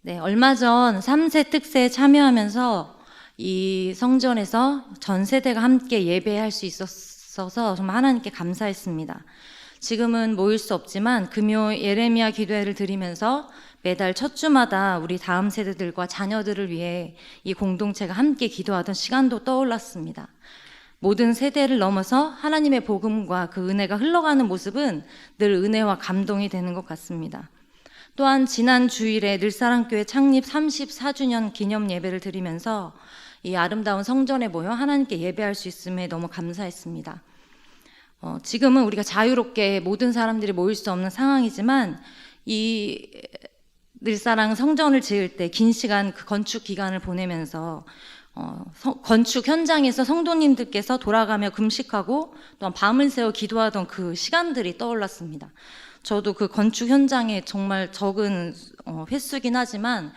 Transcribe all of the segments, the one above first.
네, 얼마 전 3세 특세에 참여하면서 이 성전에서 전 세대가 함께 예배할 수 있어서 정말 하나님께 감사했습니다. 지금은 모일 수 없지만 금요 예레미야 기도회를 드리면서 매달 첫 주마다 우리 다음 세대들과 자녀들을 위해 이 공동체가 함께 기도하던 시간도 떠올랐습니다. 모든 세대를 넘어서 하나님의 복음과 그 은혜가 흘러가는 모습은 늘 은혜와 감동이 되는 것 같습니다. 또한 지난 주일에 늘사랑교회 창립 34주년 기념 예배를 드리면서 이 아름다운 성전에 모여 하나님께 예배할 수 있음에 너무 감사했습니다. 지금은 우리가 자유롭게 모든 사람들이 모일 수 없는 상황이지만 이 늘사랑 성전을 지을 때 긴 시간 그 건축 기간을 보내면서 건축 현장에서 성도님들께서 돌아가며 금식하고 또한 밤을 새워 기도하던 그 시간들이 떠올랐습니다. 저도 그 건축 현장에 정말 적은 횟수긴 하지만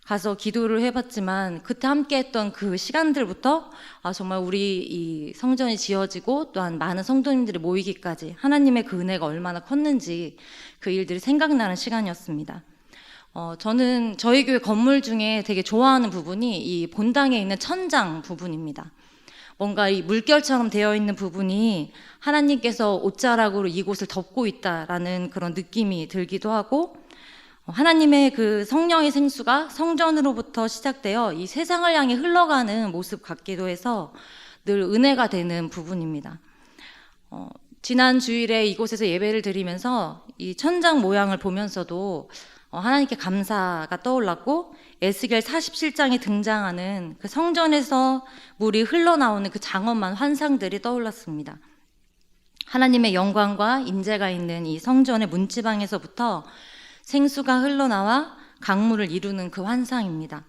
가서 기도를 해봤지만 그때 함께 했던 그 시간들부터 정말 우리 이 성전이 지어지고 또한 많은 성도님들이 모이기까지 하나님의 그 은혜가 얼마나 컸는지 그 일들이 생각나는 시간이었습니다. 저는 저희 교회 건물 중에 되게 좋아하는 부분이 이 본당에 있는 천장 부분입니다. 뭔가 이 물결처럼 되어 있는 부분이 하나님께서 옷자락으로 이곳을 덮고 있다라는 그런 느낌이 들기도 하고, 하나님의 그 성령의 생수가 성전으로부터 시작되어 이 세상을 향해 흘러가는 모습 같기도 해서 늘 은혜가 되는 부분입니다. 지난 주일에 이곳에서 예배를 드리면서 이 천장 모양을 보면서도 하나님께 감사가 떠올랐고, 에스겔 47장에 등장하는 그 성전에서 물이 흘러나오는 그 장엄한 환상들이 떠올랐습니다. 하나님의 영광과 임재가 있는 이 성전의 문지방에서부터 생수가 흘러나와 강물을 이루는 그 환상입니다.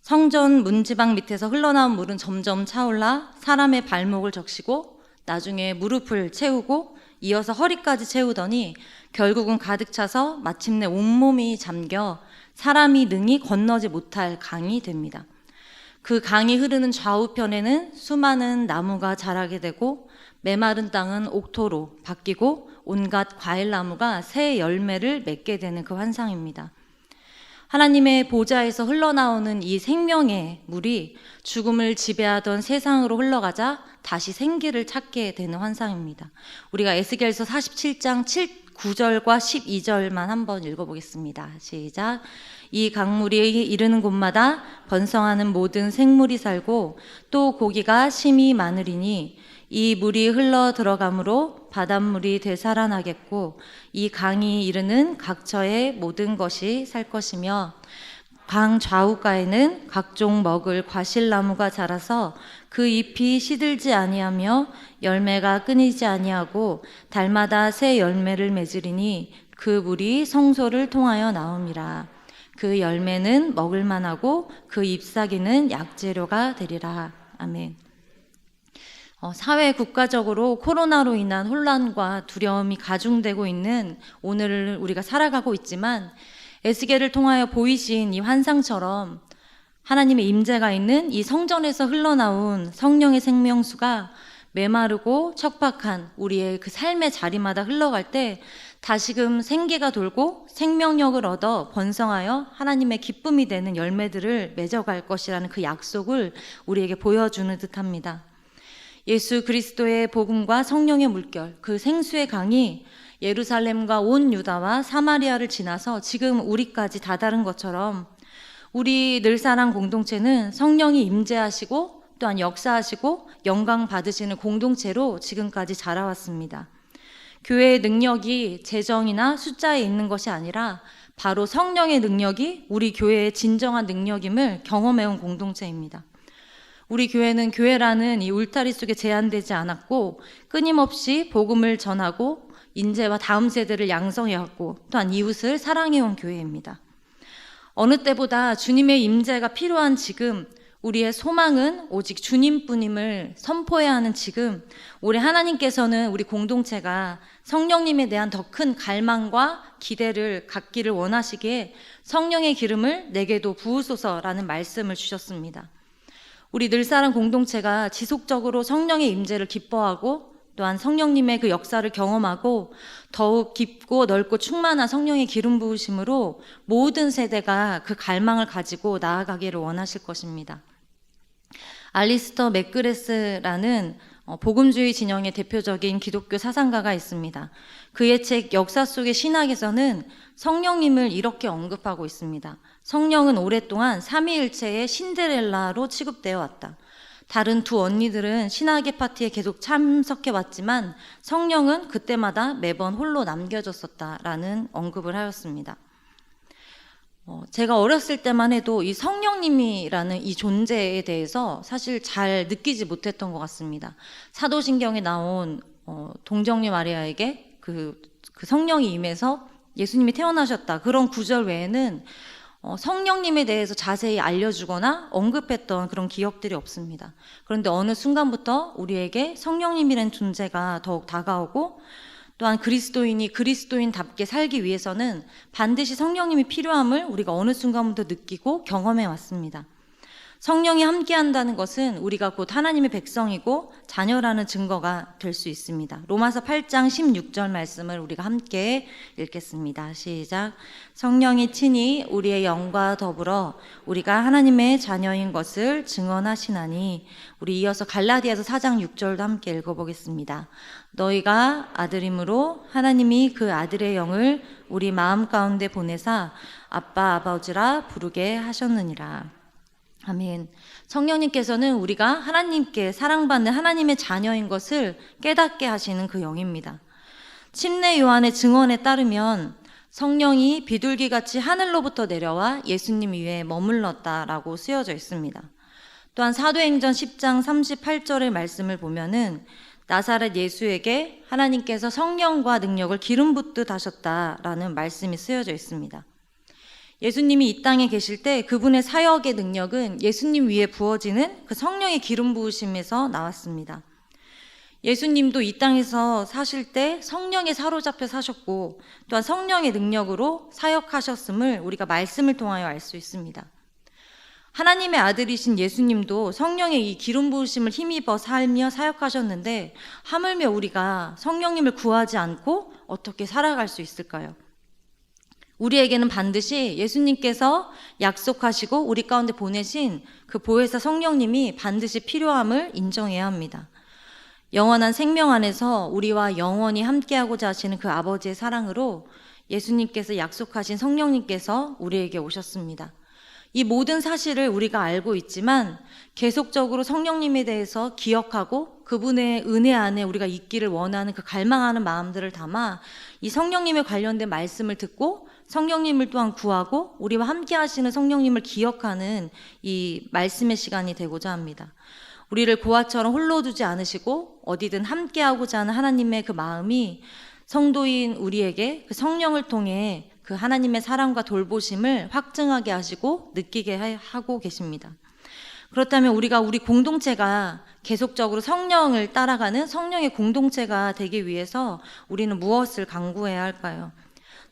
성전 문지방 밑에서 흘러나온 물은 점점 차올라 사람의 발목을 적시고 나중에 무릎을 채우고 이어서 허리까지 채우더니 결국은 가득 차서 마침내 온몸이 잠겨 사람이 능히 건너지 못할 강이 됩니다. 그 강이 흐르는 좌우편에는 수많은 나무가 자라게 되고 메마른 땅은 옥토로 바뀌고 온갖 과일나무가 새 열매를 맺게 되는 그 환상입니다. 하나님의 보좌에서 흘러나오는 이 생명의 물이 죽음을 지배하던 세상으로 흘러가자 다시 생기를 찾게 되는 환상입니다. 우리가 에스겔서 47장 9절과 12절만 한번 읽어보겠습니다. 시작. 이 강물이 이르는 곳마다 번성하는 모든 생물이 살고 또 고기가 심히 많으리니 이 물이 흘러 들어가므로 바닷물이 되살아나겠고 이 강이 이르는 각처의 모든 것이 살 것이며 강 좌우가에는 각종 먹을 과실나무가 자라서 그 잎이 시들지 아니하며 열매가 끊이지 아니하고 달마다 새 열매를 맺으리니 그 물이 성소를 통하여 나옴이라. 그 열매는 먹을 만하고 그 잎사귀는 약재료가 되리라. 아멘. 사회 국가적으로 코로나로 인한 혼란과 두려움이 가중되고 있는 오늘을 우리가 살아가고 있지만 에스겔을 통하여 보이신 이 환상처럼 하나님의 임재가 있는 이 성전에서 흘러나온 성령의 생명수가 메마르고 척박한 우리의 그 삶의 자리마다 흘러갈 때 다시금 생기가 돌고 생명력을 얻어 번성하여 하나님의 기쁨이 되는 열매들을 맺어갈 것이라는 그 약속을 우리에게 보여주는 듯합니다. 예수 그리스도의 복음과 성령의 물결, 그 생수의 강이 예루살렘과 온 유다와 사마리아를 지나서 지금 우리까지 다다른 것처럼 우리 늘사랑 공동체는 성령이 임재하시고 또한 역사하시고 영광 받으시는 공동체로 지금까지 자라왔습니다. 교회의 능력이 재정이나 숫자에 있는 것이 아니라 바로 성령의 능력이 우리 교회의 진정한 능력임을 경험해온 공동체입니다. 우리 교회는 교회라는 이 울타리 속에 제한되지 않았고 끊임없이 복음을 전하고 인재와 다음 세대를 양성해왔고 또한 이웃을 사랑해온 교회입니다. 어느 때보다 주님의 임재가 필요한 지금 우리의 소망은 오직 주님뿐임을 선포해야 하는 지금 올해 하나님께서는 우리 공동체가 성령님에 대한 더 큰 갈망과 기대를 갖기를 원하시기에 성령의 기름을 내게도 부으소서라는 말씀을 주셨습니다. 우리 늘사랑 공동체가 지속적으로 성령의 임재를 기뻐하고 또한 성령님의 그 역사를 경험하고 더욱 깊고 넓고 충만한 성령의 기름 부으심으로 모든 세대가 그 갈망을 가지고 나아가기를 원하실 것입니다. 알리스터 맥그레스라는 복음주의 진영의 대표적인 기독교 사상가가 있습니다. 그의 책 역사 속의 신학에서는 성령님을 이렇게 언급하고 있습니다. 성령은 오랫동안 삼위일체의 신데렐라로 취급되어 왔다. 다른 두 언니들은 신학의 파티에 계속 참석해 왔지만 성령은 그때마다 매번 홀로 남겨졌었다라는 언급을 하였습니다. 제가 어렸을 때만 해도 이 성령님이라는 이 존재에 대해서 사실 잘 느끼지 못했던 것 같습니다. 사도신경에 나온 동정녀 마리아에게 그 성령이 임해서 예수님이 태어나셨다, 그런 구절 외에는 성령님에 대해서 자세히 알려주거나 언급했던 그런 기억들이 없습니다. 그런데 어느 순간부터 우리에게 성령님이라는 존재가 더욱 다가오고, 또한 그리스도인이 그리스도인답게 살기 위해서는 반드시 성령님이 필요함을 우리가 어느 순간부터 느끼고 경험해 왔습니다. 성령이 함께한다는 것은 우리가 곧 하나님의 백성이고 자녀라는 증거가 될 수 있습니다. 로마서 8장 16절 말씀을 우리가 함께 읽겠습니다. 시작. 성령이 친히 우리의 영과 더불어 우리가 하나님의 자녀인 것을 증언하시나니. 우리 이어서 갈라디아서 4장 6절도 함께 읽어보겠습니다. 너희가 아들임으로 하나님이 그 아들의 영을 우리 마음 가운데 보내사 아빠 아버지라 부르게 하셨느니라. 아멘. 성령님께서는 우리가 하나님께 사랑받는 하나님의 자녀인 것을 깨닫게 하시는 그 영입니다. 침례 요한의 증언에 따르면 성령이 비둘기같이 하늘로부터 내려와 예수님 위에 머물렀다라고 쓰여져 있습니다. 또한 사도행전 10장 38절의 말씀을 보면은 나사렛 예수에게 하나님께서 성령과 능력을 기름 붓듯 하셨다라는 말씀이 쓰여져 있습니다. 예수님이 이 땅에 계실 때 그분의 사역의 능력은 예수님 위에 부어지는 그 성령의 기름 부으심에서 나왔습니다. 예수님도 이 땅에서 사실 때 성령에 사로잡혀 사셨고, 또한 성령의 능력으로 사역하셨음을 우리가 말씀을 통하여 알 수 있습니다. 하나님의 아들이신 예수님도 성령의 이 기름 부으심을 힘입어 살며 사역하셨는데, 하물며 우리가 성령님을 구하지 않고 어떻게 살아갈 수 있을까요? 우리에게는 반드시 예수님께서 약속하시고 우리 가운데 보내신 그 보혜사 성령님이 반드시 필요함을 인정해야 합니다. 영원한 생명 안에서 우리와 영원히 함께하고자 하시는 그 아버지의 사랑으로 예수님께서 약속하신 성령님께서 우리에게 오셨습니다. 이 모든 사실을 우리가 알고 있지만 계속적으로 성령님에 대해서 기억하고 그분의 은혜 안에 우리가 있기를 원하는 그 갈망하는 마음들을 담아 이 성령님에 관련된 말씀을 듣고 성령님을 또한 구하고 우리와 함께 하시는 성령님을 기억하는 이 말씀의 시간이 되고자 합니다. 우리를 고아처럼 홀로 두지 않으시고 어디든 함께하고자 하는 하나님의 그 마음이 성도인 우리에게 그 성령을 통해 그 하나님의 사랑과 돌보심을 확증하게 하시고 느끼게 하고 계십니다. 그렇다면 우리 공동체가 계속적으로 성령을 따라가는 성령의 공동체가 되기 위해서 우리는 무엇을 강구해야 할까요?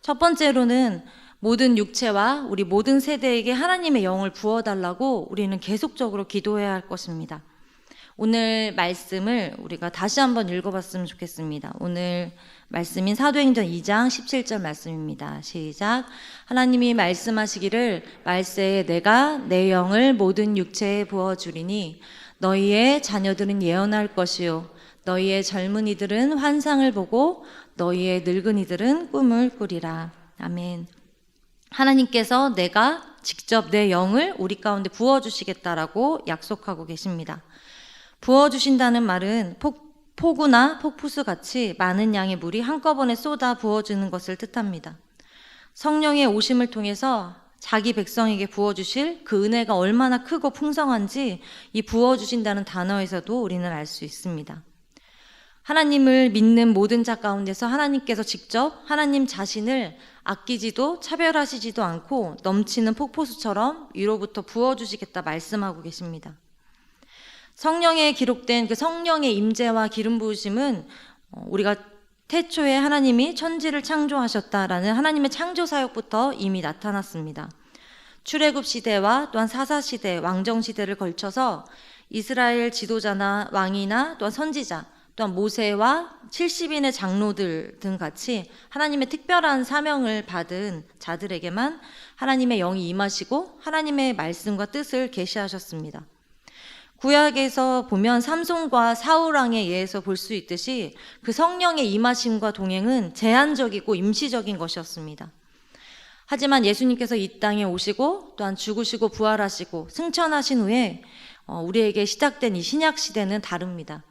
첫 번째로는 모든 육체와 우리 모든 세대에게 하나님의 영을 부어달라고 우리는 계속적으로 기도해야 할 것입니다. 오늘 말씀을 우리가 다시 한번 읽어봤으면 좋겠습니다. 오늘 말씀인 사도행전 2장 17절 말씀입니다. 시작. 하나님이 말씀하시기를 말세에 내가 내 영을 모든 육체에 부어주리니 너희의 자녀들은 예언할 것이요 너희의 젊은이들은 환상을 보고 너희의 늙은이들은 꿈을 꾸리라. 아멘. 하나님께서 내가 직접 내 영을 우리 가운데 부어주시겠다라고 약속하고 계십니다. 부어주신다는 말은 폭우나 폭포수같이 많은 양의 물이 한꺼번에 쏟아 부어주는 것을 뜻합니다. 성령의 오심을 통해서 자기 백성에게 부어주실 그 은혜가 얼마나 크고 풍성한지 이 부어주신다는 단어에서도 우리는 알 수 있습니다. 하나님을 믿는 모든 자 가운데서 하나님께서 직접 하나님 자신을 아끼지도 차별하시지도 않고 넘치는 폭포수처럼 위로부터 부어주시겠다 말씀하고 계십니다. 성령에 기록된 그 성령의 임재와 기름 부으심은 우리가 태초에 하나님이 천지를 창조하셨다라는 하나님의 창조 사역부터 이미 나타났습니다. 출애굽 시대와 또한 사사 시대, 왕정 시대를 걸쳐서 이스라엘 지도자나 왕이나 또한 선지자, 또한 모세와 70인의 장로들 등 같이 하나님의 특별한 사명을 받은 자들에게만 하나님의 영이 임하시고 하나님의 말씀과 뜻을 계시하셨습니다. 구약에서 보면 삼손과 사울왕에 의해서 볼 수 있듯이 그 성령의 임하심과 동행은 제한적이고 임시적인 것이었습니다. 하지만 예수님께서 이 땅에 오시고 또한 죽으시고 부활하시고 승천하신 후에 우리에게 시작된 이 신약 시대는 다릅니다.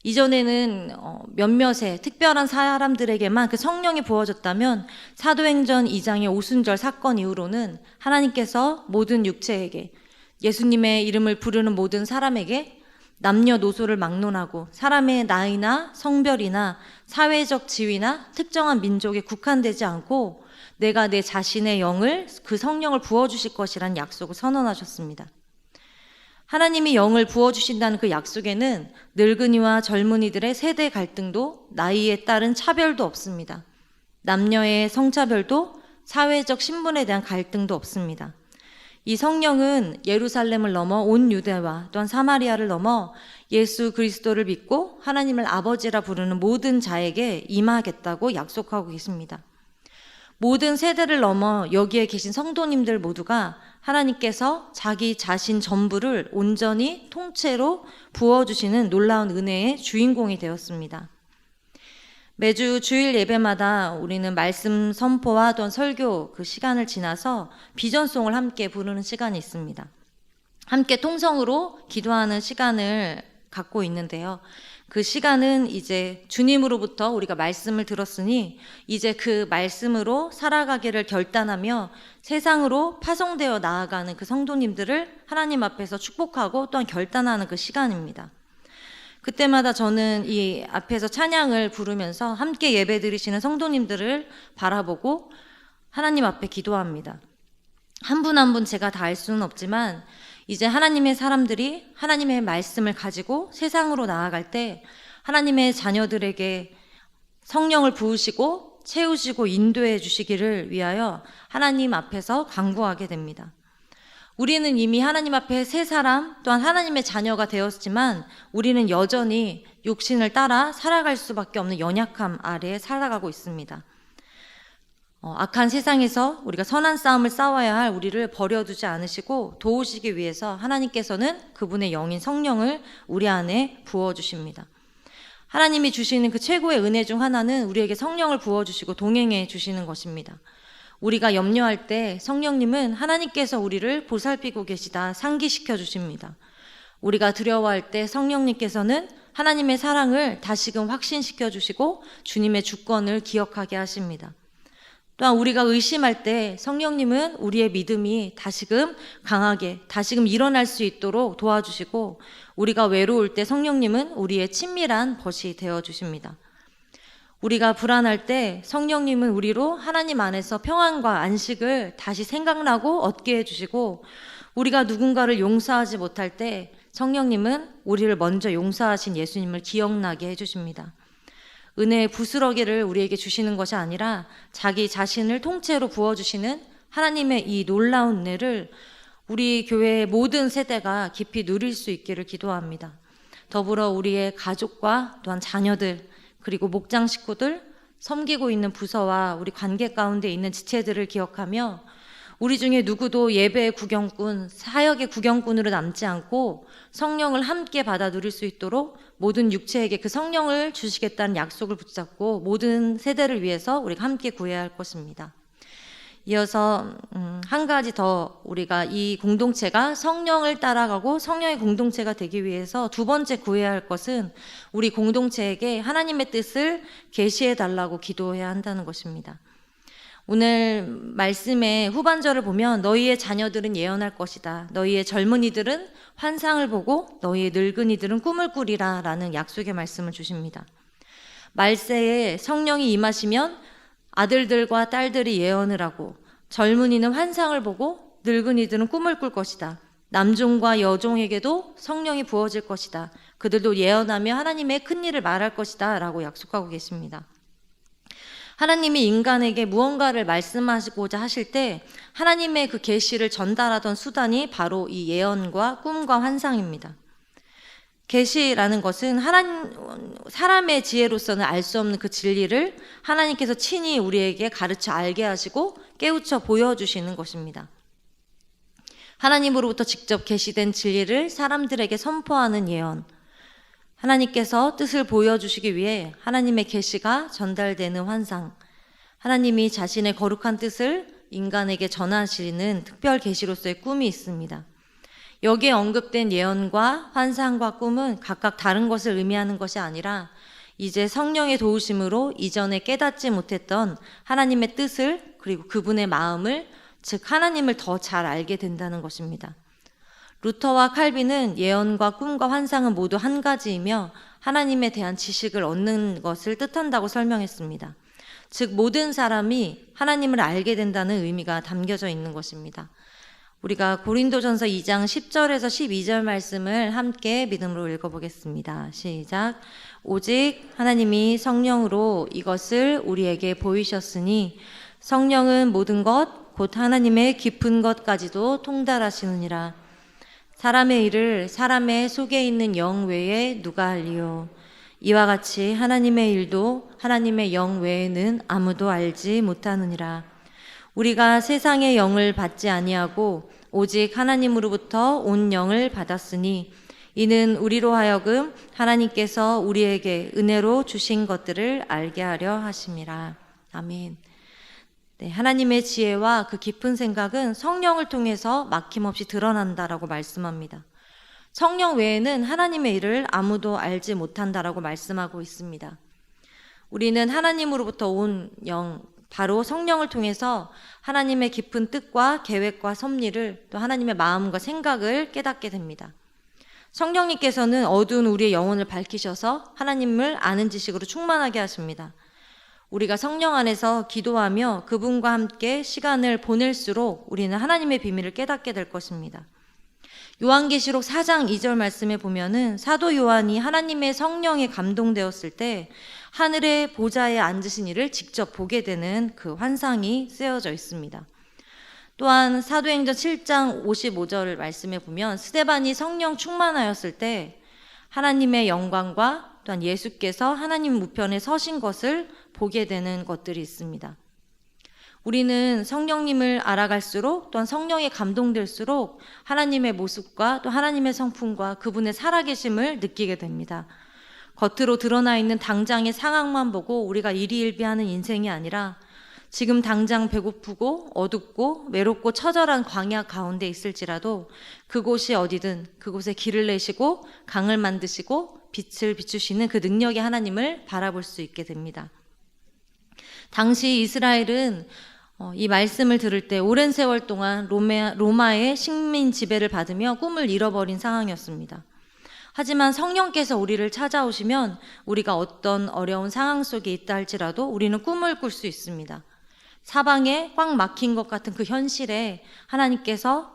이전에는 몇몇의 특별한 사람들에게만 그 성령이 부어졌다면 사도행전 2장의 오순절 사건 이후로는 하나님께서 모든 육체에게, 예수님의 이름을 부르는 모든 사람에게 남녀노소를 막론하고 사람의 나이나 성별이나 사회적 지위나 특정한 민족에 국한되지 않고 내가 내 자신의 영을, 그 성령을 부어주실 것이라는 약속을 선언하셨습니다. 하나님이 영을 부어주신다는 그 약속에는 늙은이와 젊은이들의 세대 갈등도, 나이에 따른 차별도 없습니다. 남녀의 성차별도, 사회적 신분에 대한 갈등도 없습니다. 이 성령은 예루살렘을 넘어 온 유대와 또한 사마리아를 넘어 예수 그리스도를 믿고 하나님을 아버지라 부르는 모든 자에게 임하겠다고 약속하고 계십니다. 모든 세대를 넘어 여기에 계신 성도님들 모두가 하나님께서 자기 자신 전부를 온전히 통째로 부어주시는 놀라운 은혜의 주인공이 되었습니다. 매주 주일 예배마다 우리는 말씀 선포와 또는 설교 그 시간을 지나서 비전송을 함께 부르는 시간이 있습니다. 함께 통성으로 기도하는 시간을 갖고 있는데요. 그 시간은 이제 주님으로부터 우리가 말씀을 들었으니 이제 그 말씀으로 살아가기를 결단하며 세상으로 파송되어 나아가는 그 성도님들을 하나님 앞에서 축복하고 또한 결단하는 그 시간입니다. 그때마다 저는 이 앞에서 찬양을 부르면서 함께 예배 드리시는 성도님들을 바라보고 하나님 앞에 기도합니다. 한 분 한 분 제가 다 알 수는 없지만 이제 하나님의 사람들이 하나님의 말씀을 가지고 세상으로 나아갈 때 하나님의 자녀들에게 성령을 부으시고 채우시고 인도해 주시기를 위하여 하나님 앞에서 간구하게 됩니다. 우리는 이미 하나님 앞에 새 사람 또한 하나님의 자녀가 되었지만 우리는 여전히 육신을 따라 살아갈 수밖에 없는 연약함 아래에 살아가고 있습니다. 악한 세상에서 우리가 선한 싸움을 싸워야 할 우리를 버려두지 않으시고 도우시기 위해서 하나님께서는 그분의 영인 성령을 우리 안에 부어주십니다. 하나님이 주시는 그 최고의 은혜 중 하나는 우리에게 성령을 부어주시고 동행해 주시는 것입니다. 우리가 염려할 때 성령님은 하나님께서 우리를 보살피고 계시다 상기시켜 주십니다. 우리가 두려워할 때 성령님께서는 하나님의 사랑을 다시금 확신시켜 주시고 주님의 주권을 기억하게 하십니다. 또한 우리가 의심할 때 성령님은 우리의 믿음이 다시금 강하게 다시금 일어날 수 있도록 도와주시고 우리가 외로울 때 성령님은 우리의 친밀한 벗이 되어주십니다. 우리가 불안할 때 성령님은 우리로 하나님 안에서 평안과 안식을 다시 생각나고 얻게 해주시고 우리가 누군가를 용서하지 못할 때 성령님은 우리를 먼저 용서하신 예수님을 기억나게 해주십니다. 은혜의 부스러기를 우리에게 주시는 것이 아니라 자기 자신을 통째로 부어주시는 하나님의 이 놀라운 은혜를 우리 교회의 모든 세대가 깊이 누릴 수 있기를 기도합니다. 더불어 우리의 가족과 또한 자녀들 그리고 목장 식구들, 섬기고 있는 부서와 우리 관계 가운데 있는 지체들을 기억하며 우리 중에 누구도 예배의 구경꾼, 사역의 구경꾼으로 남지 않고 성령을 함께 받아 누릴 수 있도록 모든 육체에게 그 성령을 주시겠다는 약속을 붙잡고 모든 세대를 위해서 우리가 함께 구해야 할 것입니다. 이어서 한 가지 더 우리가 이 공동체가 성령을 따라가고 성령의 공동체가 되기 위해서 두 번째 구해야 할 것은 우리 공동체에게 하나님의 뜻을 계시해 달라고 기도해야 한다는 것입니다. 오늘 말씀의 후반절을 보면 너희의 자녀들은 예언할 것이다. 너희의 젊은이들은 환상을 보고 너희의 늙은이들은 꿈을 꾸리라 라는 약속의 말씀을 주십니다. 말세에 성령이 임하시면 아들들과 딸들이 예언을 하고 젊은이는 환상을 보고 늙은이들은 꿈을 꿀 것이다. 남종과 여종에게도 성령이 부어질 것이다. 그들도 예언하며 하나님의 큰 일을 말할 것이다 라고 약속하고 계십니다. 하나님이 인간에게 무언가를 말씀하시고자 하실 때 하나님의 그 계시를 전달하던 수단이 바로 이 예언과 꿈과 환상입니다. 계시라는 것은 사람의 지혜로서는 알 수 없는 그 진리를 하나님께서 친히 우리에게 가르쳐 알게 하시고 깨우쳐 보여주시는 것입니다. 하나님으로부터 직접 계시된 진리를 사람들에게 선포하는 예언, 하나님께서 뜻을 보여주시기 위해 하나님의 계시가 전달되는 환상, 하나님이 자신의 거룩한 뜻을 인간에게 전하시는 특별 계시로서의 꿈이 있습니다. 여기에 언급된 예언과 환상과 꿈은 각각 다른 것을 의미하는 것이 아니라 이제 성령의 도우심으로 이전에 깨닫지 못했던 하나님의 뜻을, 그리고 그분의 마음을, 즉 하나님을 더 잘 알게 된다는 것입니다. 루터와 칼빈은 예언과 꿈과 환상은 모두 한 가지이며 하나님에 대한 지식을 얻는 것을 뜻한다고 설명했습니다. 즉 모든 사람이 하나님을 알게 된다는 의미가 담겨져 있는 것입니다. 우리가 고린도전서 2장 10절에서 12절 말씀을 함께 믿음으로 읽어보겠습니다. 시작. 오직 하나님이 성령으로 이것을 우리에게 보이셨으니 성령은 모든 것 곧 하나님의 깊은 것까지도 통달하시느니라. 사람의 일을 사람의 속에 있는 영 외에 누가 알리요. 이와 같이 하나님의 일도 하나님의 영 외에는 아무도 알지 못하느니라. 우리가 세상의 영을 받지 아니하고 오직 하나님으로부터 온 영을 받았으니 이는 우리로 하여금 하나님께서 우리에게 은혜로 주신 것들을 알게 하려 하심이라. 아멘. 네, 하나님의 지혜와 그 깊은 생각은 성령을 통해서 막힘없이 드러난다라고 말씀합니다. 성령 외에는 하나님의 일을 아무도 알지 못한다라고 말씀하고 있습니다. 우리는 하나님으로부터 온 영, 바로 성령을 통해서 하나님의 깊은 뜻과 계획과 섭리를, 또 하나님의 마음과 생각을 깨닫게 됩니다. 성령님께서는 어두운 우리의 영혼을 밝히셔서 하나님을 아는 지식으로 충만하게 하십니다. 우리가 성령 안에서 기도하며 그분과 함께 시간을 보낼수록 우리는 하나님의 비밀을 깨닫게 될 것입니다. 요한계시록 4장 2절 말씀에 보면은 사도 요한이 하나님의 성령에 감동되었을 때 하늘의 보좌에 앉으신 이를 직접 보게 되는 그 환상이 쓰여져 있습니다. 또한 사도행전 7장 55절 말씀에 보면 스데반이 성령 충만하였을 때 하나님의 영광과 또한 예수께서 하나님 우편에 서신 것을 보게 되는 것들이 있습니다. 우리는 성령님을 알아갈수록, 또한 성령에 감동될수록 하나님의 모습과 또 하나님의 성품과 그분의 살아계심을 느끼게 됩니다. 겉으로 드러나 있는 당장의 상황만 보고 우리가 일희일비하는 인생이 아니라 지금 당장 배고프고 어둡고 외롭고 처절한 광야 가운데 있을지라도 그곳이 어디든 그곳에 길을 내시고 강을 만드시고 빛을 비추시는 그 능력의 하나님을 바라볼 수 있게 됩니다. 당시 이스라엘은 이 말씀을 들을 때 오랜 세월 동안 로마의 식민 지배를 받으며 꿈을 잃어버린 상황이었습니다. 하지만 성령께서 우리를 찾아오시면 우리가 어떤 어려운 상황 속에 있다 할지라도 우리는 꿈을 꿀 수 있습니다. 사방에 꽉 막힌 것 같은 그 현실에 하나님께서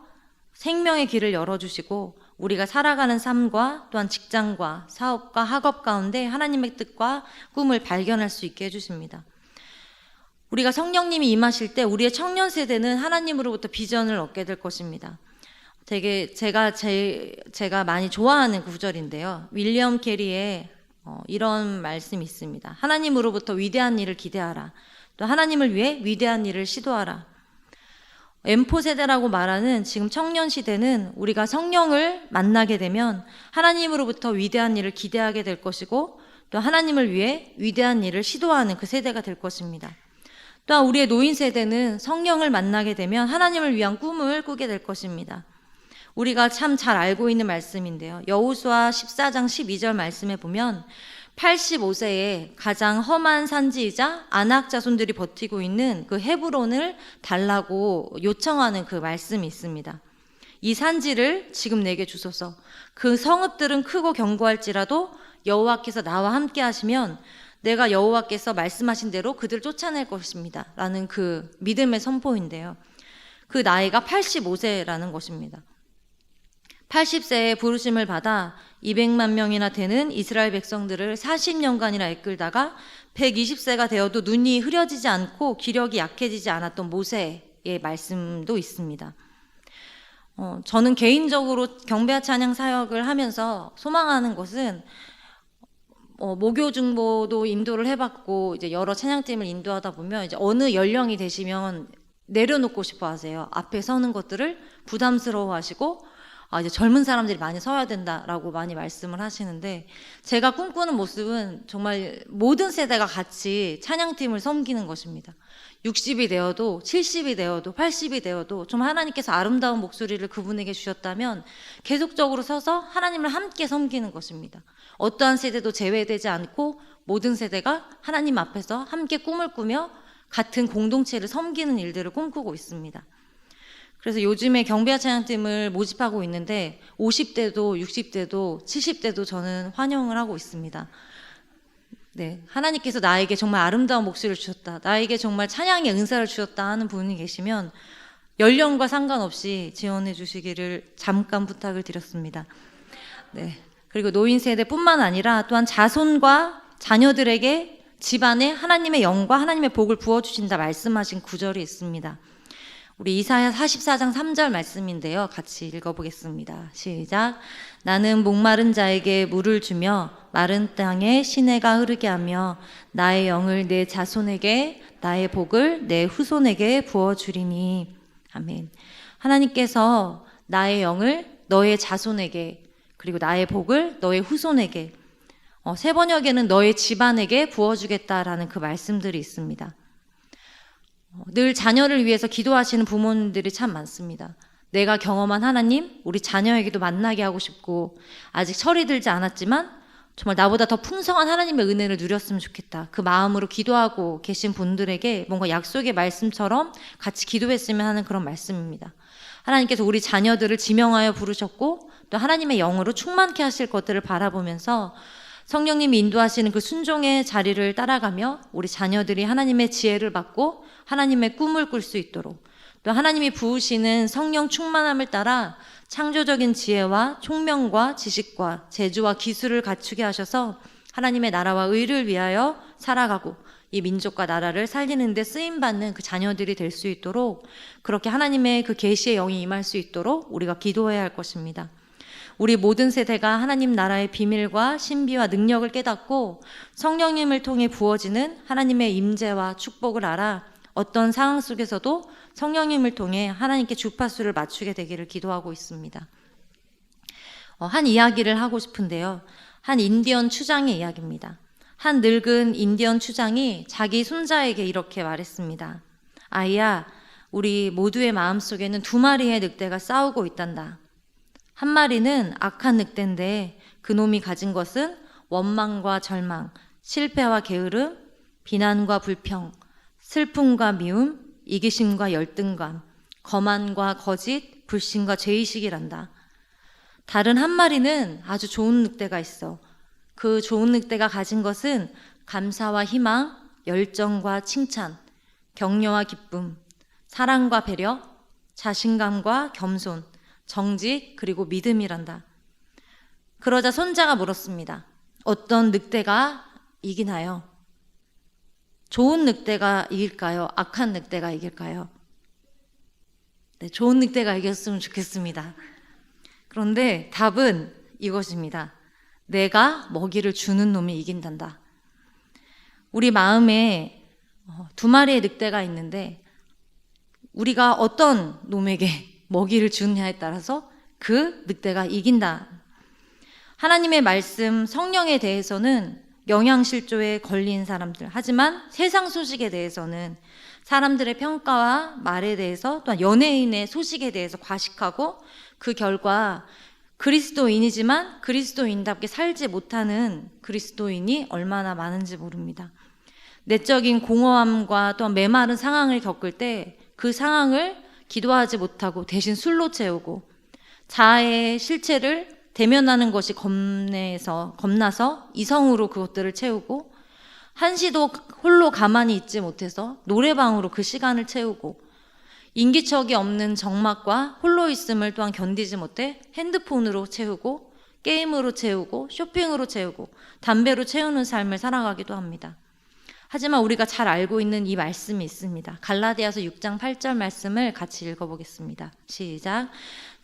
생명의 길을 열어주시고 우리가 살아가는 삶과 또한 직장과 사업과 학업 가운데 하나님의 뜻과 꿈을 발견할 수 있게 해주십니다. 우리가 성령님이 임하실 때 우리의 청년 세대는 하나님으로부터 비전을 얻게 될 것입니다. 되게 제가 많이 좋아하는 구절인데요. 윌리엄 캐리의 이런 말씀이 있습니다. 하나님으로부터 위대한 일을 기대하라. 또 하나님을 위해 위대한 일을 시도하라. M4 세대라고 말하는 지금 청년 시대는 우리가 성령을 만나게 되면 하나님으로부터 위대한 일을 기대하게 될 것이고 또 하나님을 위해 위대한 일을 시도하는 그 세대가 될 것입니다. 또한 우리의 노인 세대는 성령을 만나게 되면 하나님을 위한 꿈을 꾸게 될 것입니다. 우리가 참 잘 알고 있는 말씀인데요. 여호수아 14장 12절 말씀에 보면 85세에 가장 험한 산지이자 아낙 자손들이 버티고 있는 그 헤브론을 달라고 요청하는 그 말씀이 있습니다. 이 산지를 지금 내게 주소서. 그 성읍들은 크고 견고할지라도 여호와께서 나와 함께 하시면 내가 여호와께서 말씀하신 대로 그들을 쫓아낼 것입니다. 라는 그 믿음의 선포인데요. 그 나이가 85세라는 것입니다. 80세에 부르심을 받아 200만 명이나 되는 이스라엘 백성들을 40년간이나 이끌다가 120세가 되어도 눈이 흐려지지 않고 기력이 약해지지 않았던 모세의 말씀도 있습니다. 저는 개인적으로 경배와 찬양 사역을 하면서 소망하는 것은 모교 중보도 인도를 해봤고 이제 여러 찬양팀을 인도하다 보면 이제 어느 연령이 되시면 내려놓고 싶어 하세요. 앞에 서는 것들을 부담스러워 하시고 이제 젊은 사람들이 많이 서야 된다라고 많이 말씀을 하시는데, 제가 꿈꾸는 모습은 정말 모든 세대가 같이 찬양팀을 섬기는 것입니다. 60이 되어도 70이 되어도 80이 되어도 좀 하나님께서 아름다운 목소리를 그분에게 주셨다면 계속적으로 서서 하나님을 함께 섬기는 것입니다. 어떠한 세대도 제외되지 않고 모든 세대가 하나님 앞에서 함께 꿈을 꾸며 같은 공동체를 섬기는 일들을 꿈꾸고 있습니다. 그래서 요즘에 경배와 찬양팀을 모집하고 있는데 50대도 60대도 70대도 저는 환영을 하고 있습니다. 네, 하나님께서 나에게 정말 아름다운 목소리를 주셨다, 나에게 정말 찬양의 은사를 주셨다 하는 분이 계시면 연령과 상관없이 지원해 주시기를 잠깐 부탁을 드렸습니다. 네, 그리고 노인 세대뿐만 아니라 또한 자손과 자녀들에게 집안에 하나님의 영과 하나님의 복을 부어주신다 말씀하신 구절이 있습니다. 우리 이사야 44장 3절 말씀인데요. 같이 읽어보겠습니다. 시작. 나는 목마른 자에게 물을 주며 마른 땅에 시내가 흐르게 하며 나의 영을 내 자손에게 나의 복을 내 후손에게 부어주리니. 아멘. 하나님께서 나의 영을 너의 자손에게, 그리고 나의 복을 너의 후손에게, 세 번역에는 너의 집안에게 부어주겠다라는 그 말씀들이 있습니다. 늘 자녀를 위해서 기도하시는 부모님들이 참 많습니다. 내가 경험한 하나님, 우리 자녀에게도 만나게 하고 싶고, 아직 철이 들지 않았지만 정말 나보다 더 풍성한 하나님의 은혜를 누렸으면 좋겠다, 그 마음으로 기도하고 계신 분들에게 뭔가 약속의 말씀처럼 같이 기도했으면 하는 그런 말씀입니다. 하나님께서 우리 자녀들을 지명하여 부르셨고 또 하나님의 영으로 충만케 하실 것들을 바라보면서 성령님이 인도하시는 그 순종의 자리를 따라가며 우리 자녀들이 하나님의 지혜를 받고 하나님의 꿈을 꿀 수 있도록, 또 하나님이 부으시는 성령 충만함을 따라 창조적인 지혜와 총명과 지식과 재주와 기술을 갖추게 하셔서 하나님의 나라와 의를 위하여 살아가고 이 민족과 나라를 살리는 데 쓰임받는 그 자녀들이 될 수 있도록, 그렇게 하나님의 그 계시의 영이 임할 수 있도록 우리가 기도해야 할 것입니다. 우리 모든 세대가 하나님 나라의 비밀과 신비와 능력을 깨닫고 성령님을 통해 부어지는 하나님의 임재와 축복을 알아 어떤 상황 속에서도 성령님을 통해 하나님께 주파수를 맞추게 되기를 기도하고 있습니다. 한 이야기를 하고 싶은데요. 한 인디언 추장의 이야기입니다. 한 늙은 인디언 추장이 자기 손자에게 이렇게 말했습니다. 아이야, 우리 모두의 마음속에는 두 마리의 늑대가 싸우고 있단다. 한 마리는 악한 늑대인데 그놈이 가진 것은 원망과 절망, 실패와 게으름, 비난과 불평, 슬픔과 미움, 이기심과 열등감, 거만과 거짓, 불신과 죄의식이란다. 다른 한 마리는 아주 좋은 늑대가 있어. 그 좋은 늑대가 가진 것은 감사와 희망, 열정과 칭찬, 격려와 기쁨, 사랑과 배려, 자신감과 겸손, 정직, 그리고 믿음이란다. 그러자 손자가 물었습니다. 어떤 늑대가 이기나요? 좋은 늑대가 이길까요? 악한 늑대가 이길까요? 네, 좋은 늑대가 이겼으면 좋겠습니다. 그런데 답은 이것입니다. 내가 먹이를 주는 놈이 이긴단다. 우리 마음에 두 마리의 늑대가 있는데 우리가 어떤 놈에게 먹이를 주느냐에 따라서 그 늑대가 이긴다. 하나님의 말씀, 성령에 대해서는 영양실조에 걸린 사람들, 하지만 세상 소식에 대해서는 사람들의 평가와 말에 대해서, 또한 연예인의 소식에 대해서 과식하고 그 결과 그리스도인이지만 그리스도인답게 살지 못하는 그리스도인이 얼마나 많은지 모릅니다. 내적인 공허함과 또한 메마른 상황을 겪을 때 그 상황을 기도하지 못하고 대신 술로 채우고, 자아의 실체를 대면하는 것이 겁나서 이성으로 그것들을 채우고, 한시도 홀로 가만히 있지 못해서 노래방으로 그 시간을 채우고, 인기척이 없는 정막과 홀로 있음을 또한 견디지 못해 핸드폰으로 채우고, 게임으로 채우고, 쇼핑으로 채우고, 담배로 채우는 삶을 살아가기도 합니다. 하지만 우리가 잘 알고 있는 이 말씀이 있습니다. 갈라디아서 6장 8절 말씀을 같이 읽어보겠습니다. 시작.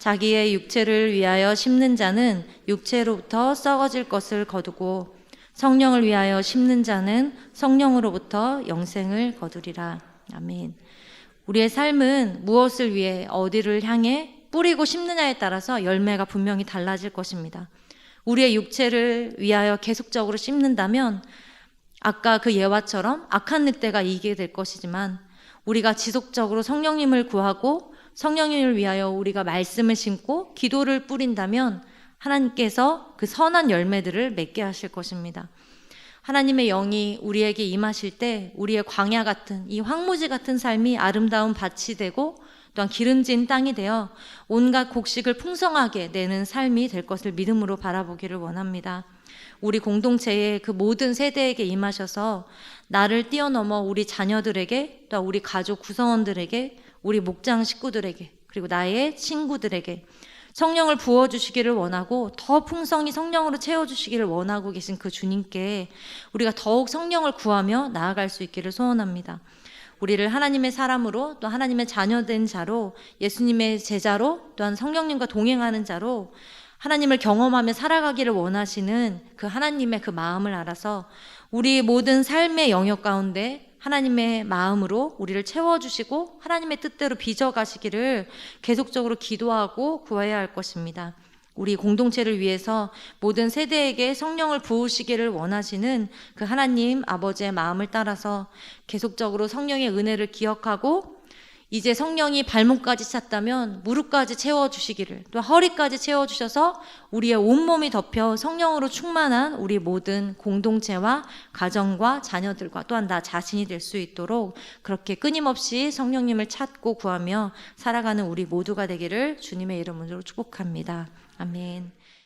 자기의 육체를 위하여 심는 자는 육체로부터 썩어질 것을 거두고 성령을 위하여 심는 자는 성령으로부터 영생을 거두리라. 아멘. 우리의 삶은 무엇을 위해 어디를 향해 뿌리고 심느냐에 따라서 열매가 분명히 달라질 것입니다. 우리의 육체를 위하여 계속적으로 심는다면 아까 그 예화처럼 악한 늑대가 이기게 될 것이지만, 우리가 지속적으로 성령님을 구하고 성령님을 위하여 우리가 말씀을 심고 기도를 뿌린다면 하나님께서 그 선한 열매들을 맺게 하실 것입니다. 하나님의 영이 우리에게 임하실 때 우리의 광야 같은, 이 황무지 같은 삶이 아름다운 밭이 되고 또한 기름진 땅이 되어 온갖 곡식을 풍성하게 내는 삶이 될 것을 믿음으로 바라보기를 원합니다. 우리 공동체의 그 모든 세대에게 임하셔서 나를 뛰어넘어 우리 자녀들에게, 또 우리 가족 구성원들에게, 우리 목장 식구들에게, 그리고 나의 친구들에게 성령을 부어주시기를 원하고, 더 풍성히 성령으로 채워주시기를 원하고 계신 그 주님께 우리가 더욱 성령을 구하며 나아갈 수 있기를 소원합니다. 우리를 하나님의 사람으로, 또 하나님의 자녀된 자로, 예수님의 제자로, 또한 성령님과 동행하는 자로 하나님을 경험하며 살아가기를 원하시는 그 하나님의 그 마음을 알아서 우리 모든 삶의 영역 가운데 하나님의 마음으로 우리를 채워주시고 하나님의 뜻대로 빚어가시기를 계속적으로 기도하고 구해야 할 것입니다. 우리 공동체를 위해서 모든 세대에게 성령을 부으시기를 원하시는 그 하나님 아버지의 마음을 따라서 계속적으로 성령의 은혜를 기억하고, 이제 성령이 발목까지 찼다면 무릎까지 채워주시기를, 또 허리까지 채워주셔서 우리의 온몸이 덮여 성령으로 충만한 우리 모든 공동체와 가정과 자녀들과 또한 나 자신이 될 수 있도록 그렇게 끊임없이 성령님을 찾고 구하며 살아가는 우리 모두가 되기를 주님의 이름으로 축복합니다. 아멘.